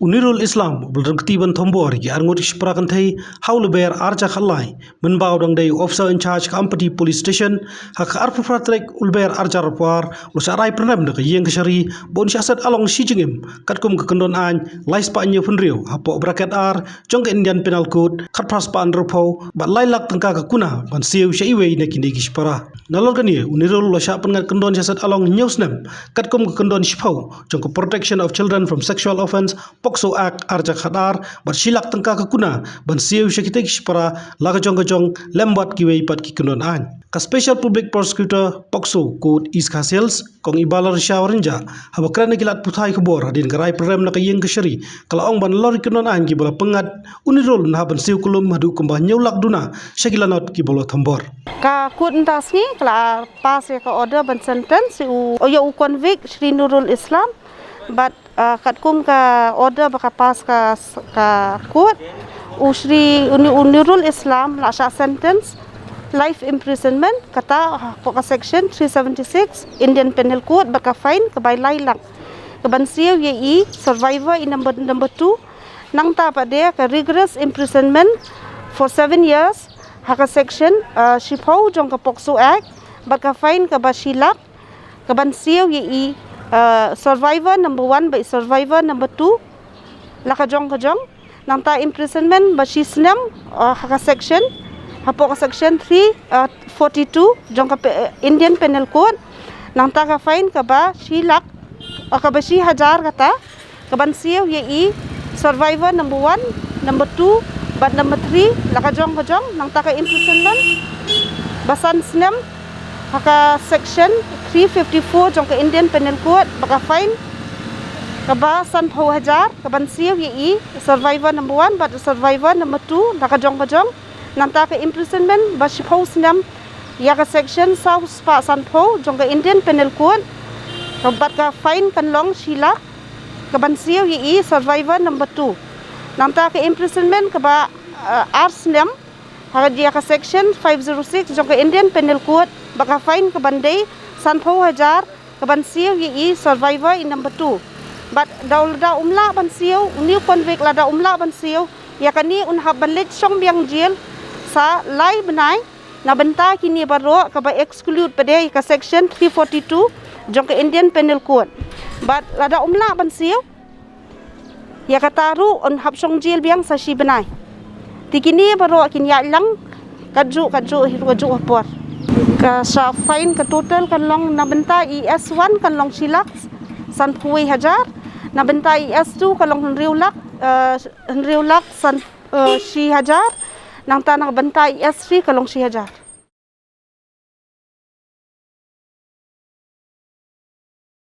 Unirul Islam berarti ban thombor ki arngot isprakan thai haulber arja khallai menbau dang dei officer in charge Kampati police station hak arfu fratrek ulber arja rapwar usarai pernam de yeng kashari bon syasat along shijingim katkum ke kendon an lais pa nye funriu hapo bracket ar jong Indian penal code khat pras pa andropo bat lailak tangka ka kuna ban siu shaiwe ne kinde kispara nalol kani Unirul lo sya pengat kendon syasat along newsnam katkum ke kendon shipau jong protection of children from sexual offense Pokso Act arja khadar bersilak tengka ke kuna ban siu syakite kispara laga jong lembat kiwei pat ki kendon an ka special public prosecutor Pokso code is khasels kong ibalar shawarinja haba krane kilat puthai khobor hadin garai program na kayeng kashari kala ong ban lor kendon an ki bola pengat Unirul na ban siu kulum madu kumbah nyulak duna syakilanot ki bola thombor ka kut entas ni kala pas ya ka order ban sentence u convict Sri Nurul Islam but katkum ka order baka pas ka court Sri Nurul Islam la sentence life imprisonment kata ka section 376 Indian Penal Code baka fine ka by lailang ka bansiu ye survivor in number 2 nang ta pa dia ka rigorous imprisonment for 7 years haka section shipau jong ka Pokso Act baka fine ka basilak ka bansiu ye survivor number 1 by survivor number 2 laka jong nang ta imprisonment ba sisnam haka section hapo ka section 342 jong ka Indian Penal Code nang ta ka fine ka ba silak ka ba si hajar kata ka bansiu ye survivor number 1 number 2 but number 3 laka jong nang ta ka imprisonment basan snam haka section 354 jong ka Indian Penal Code baka fine ka ba san pho hajar ka bansiu ye survivor number 1 but survivor number 2 laka jong nanta ka imprisonment ba shipho snam ya ka section south spa san pho jong ka Indian Penal Code ka bat ka fine kan long sila ka bansiu ye survivor number 2 nanta ka imprisonment ka ba arsnam haka dia ka section 506 jong ka Indian Penal Code baka fine ka bandai sanpho hajar ka bansiu ye survivor in number 2 but da umla bansiu new convict la da umla bansiu ya kani unha balit song biang jail sa lai benai na benta kini baro ka ba exclude pade ka section 342 jong ka Indian Penal Code but la da umla bansiu ya kataru on hab song jail biang sa si benai tikini baro kin ya lang kaju por ka sa fine ka total kan long na benta ES1 kan long silak san phui hajar na benta ES2 kan long henriulak san si hajar nang tanang benta ES3 kan long si hajar